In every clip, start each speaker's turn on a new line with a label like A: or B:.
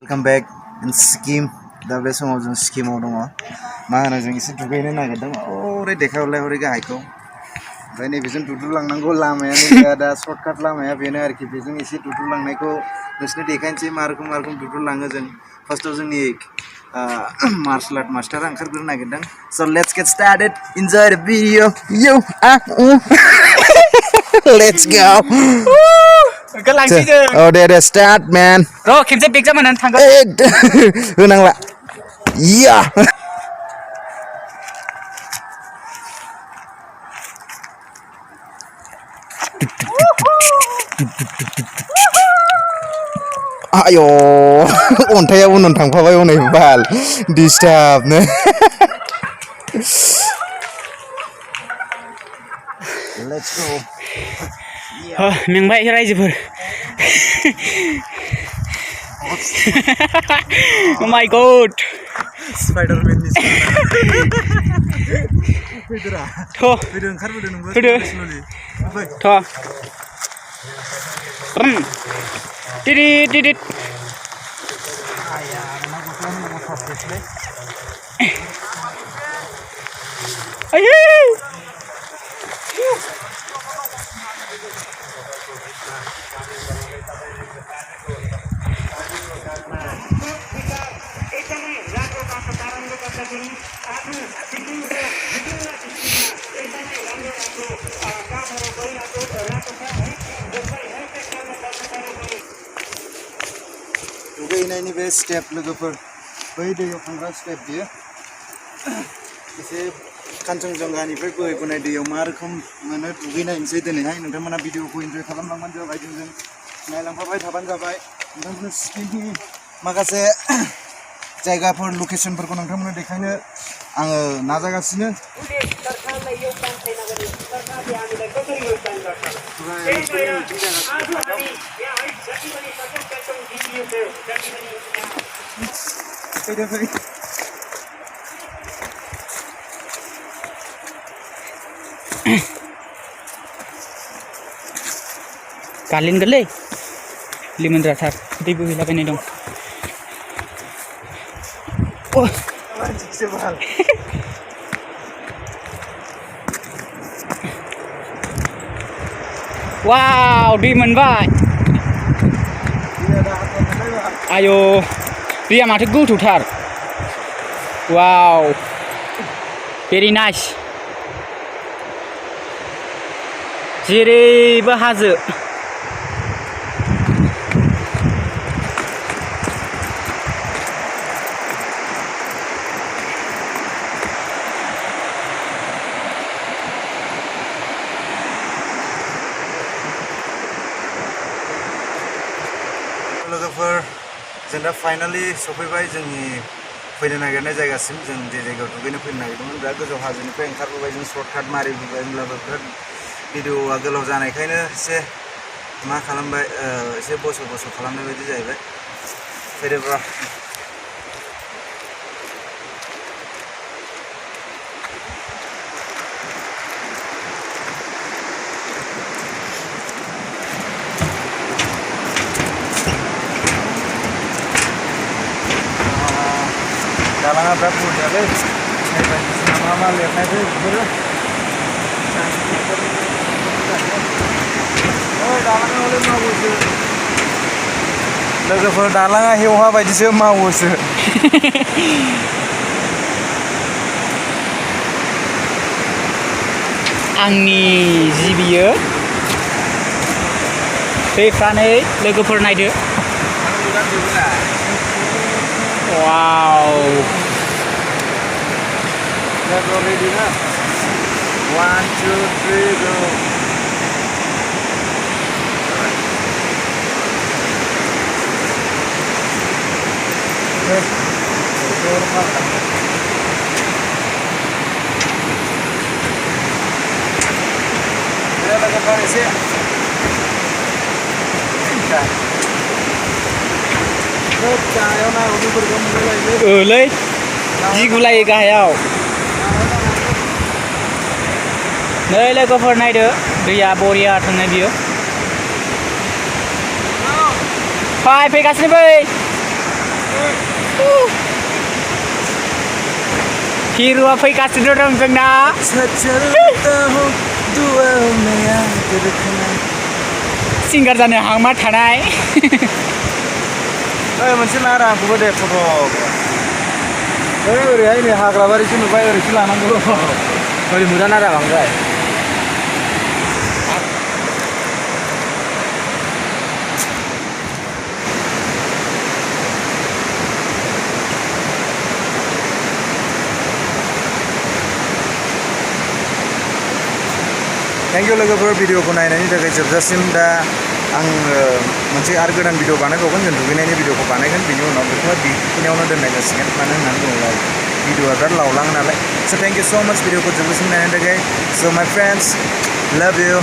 A: Welcome back in scheme. दा बे समाव जों स्किमाव दङ मा होनो जों एसे दुगैनो नागिरदों ओरै देखायहरलाय हरै गाहायखौ ओमफ्राय नैबेजों दुद्रुलांनांगौ लामायानो गैया दा सर्टकाट लामाया बेनो आरोखि बेजों एसे दुद्रुलांनायखौ नोंसोरनो देखायनोसै मा रोखोम दुद्रुलाङो जों फार्स्टआव जोंनि मार्शल आर्ट मास्टारा ओंखारग्रोनो नागिरदों so let's get started enjoy the video let's go oh there start man
B: र' खेबसे बेक जामानानै थांगोन
A: होनांला या आयो अन्थाया उनाव थांफाबाय हनै बाल डिस्टार्बनो लेट्स गो
B: मेंबाय रायजोफोर oh my god
A: स्पाइडारमेननि फैदोरा फैदो ओंखारबोदो नोंबो स्ल'लि
B: दिदिट
A: दुगैनायनि बे स्टेप लोगोफोर बै दैयाव थांग्रा स्टेप बियो एसे कान्चन जंगानिफ्राय बोहैबोनाय दैयाव मा रोखोम मोनो दुगैनायनोसै दिनैहाय नोंथांमोना भिडिअखौ इन्जय खालामलांबानो जाबाय जोंजों नायलांफाबाय थाबानो जाबाय नोंथांमोननो स्किमनि माखासे जायगाफोर लकेसनफोरखौ नोंथांमोननो देखायनो आङो नाजागासिनो
B: गालिनगोनलै लिमोनद्राथार दै बोहैलाबायनाय दं वाव दै मोनबाय आयो दैया माथो गोथौथार वाव भेरि नाइस जेरैबो हाजो
A: लोगोफोर जों दा फाइनालि सफैबाय जोंनि फैनो नागिरनाय जायगासिम जों जे जायगायाव दुगैनो फैनो नागिरदोंमोन दा गोजौ हाजोनिफ्राय ओंखारबोबाय जों सर्टकाट मारिबोबाय होनब्लाबो बिराद भिडिअआ गोलाव जानायखायनो एसे मा खालामबाय एसे बस' खालामनाय बायदि जाहैबाय फैदोब्रा दालाङा बिराद बुरजालै बायदिसिना मा लिरनायबो बेफोरो दालाङा हले मावोसो लोगोफोर दालाङा हेवहा बायदिसो मावोसो
B: आंनि जिबियो दैफ्रानै लोगोफोर नायदो वाव
A: Let's go ready now 1 2 3 go ya lagi panas ya
B: लै जिगुलायो गाहायाव नै लोगोफोर नायदो दैया बरिया थांनाय बियो फैगासिनो बै Hero फैगासिनो दं जोंना सिंगार जानो हांमा थानाय
A: मोनसे नाराखौबो दे फट' ओरैहाय नै हाग्राबारिसो नुबाय ओरैसो लानांगौ ओरै मोजां नारा बांद्राय थेंक इउ लोगोफोर भिडिअखौ नायनायनि थाखाय जोबजासिम दा आं मोनसे आरो गोदान भिडिअ बानायबावगोन जों दुगैनायनि भिडिअखौ बानायगोन बिनि उनाव बेखौहाय बेखिनियावनो दोननाय जासिगोन मानो होननानै बुङोब्ला भिडिअआ बिराद लावलाङो नालाय स' थेंक इउ स' माच भिडिअखौ जोबजासिम नायनायनि थाखाय स' माय फ्रेन्ड्स लाभ इउ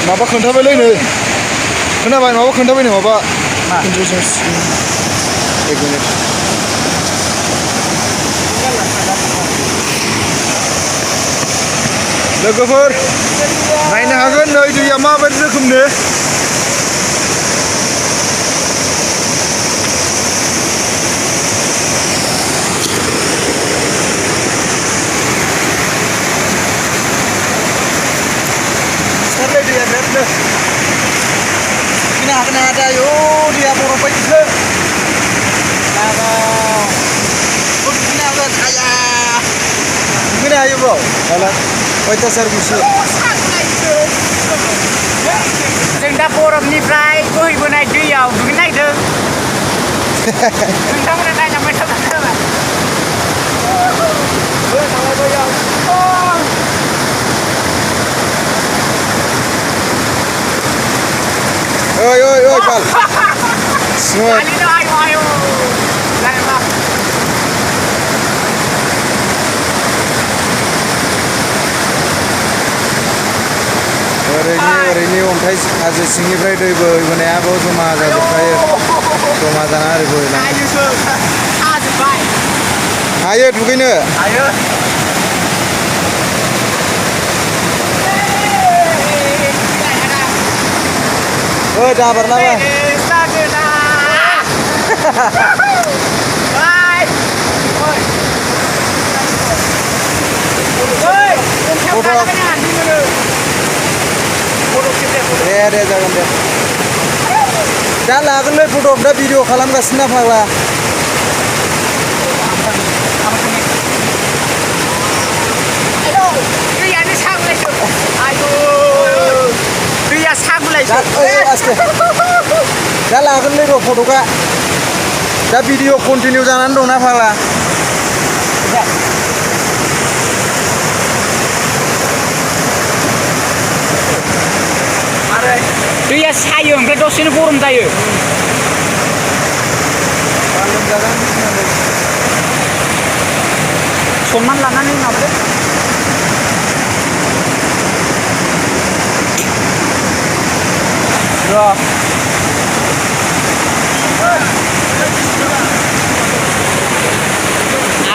C: माबा खोन्थाबायलै नै खोनाबाय माबा खोन्थाबाय नै माबा एक मिनिट लोगोफोर नायनो हागोन नै दैया माबायदि रोखोमनि
A: Kena ada yo dia borong bayinya. Kena ada kaya. Kena ayo bro. Kalau kita servis.
B: जों दा बरफनिफ्राय बोहैबोनाय दैयाव दुगैनो नागिरदों नोंथांमोना नायलांबाय थाबानो जाबाय
C: Oi, Pal. Semua.
B: Ayo. Jangan.
A: ओरैनि अन्थाइ हाजो सिंनिफ्राय दै बोहैबोनायाबो जमा जाजोबखायो जमा जाना ओरै बोहैलाङो हायो दुगैनो
B: हायो
A: दा बारलाबाय दे जागोन दे दा लागोनलै फट' दा भिडिअ खालामगासिनो ना फाग्ला
B: दैयानो सागुलायसो आयौ दैया सागुलायसो
A: दा लागोनलै र' फट'आ दा भिडिअ कन्टिनिउ जानानै दंना फाग्ला
B: दैया सायो ओमफ्राय दसेनो गरम जायो सनमान लानानै माबादो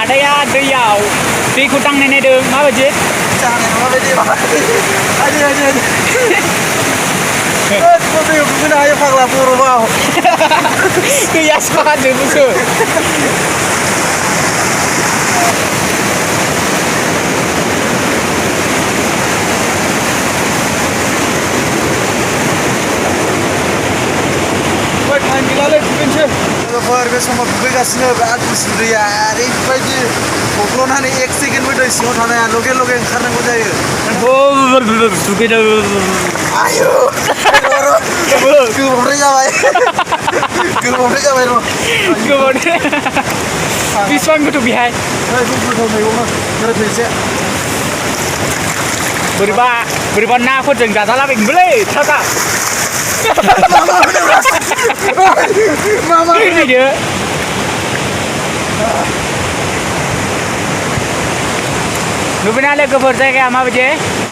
B: आदाया दैयाव दैखौ दांनाय नायदों माबायदि
A: दुगैनो हायो फाग्ला बरफआव
B: दैया साजोबोसो
A: टाइम गैलालै दुगैनोसै लोगोफोर बे समाव दुगैगासिनो बिराद गुसु दैया ओरैबायदि थब्ल'नानै 1 सेकेन्डबो दै सिङाव थानो हाया लगे लगे ओंखारनांगौ जायो
B: दुगैदों
A: आयु गोबावद्राय जाबाय र'
B: गोबावद्राय बेसेबां गोथौ बेहाय
A: गोथौ मैगं फैसे
B: बोरैबा नाफोरजों जाजालाबायगोनबोलै थाखा
A: Mama
B: ini dia. नुबायना लोगोफोर जायगाया माबायदि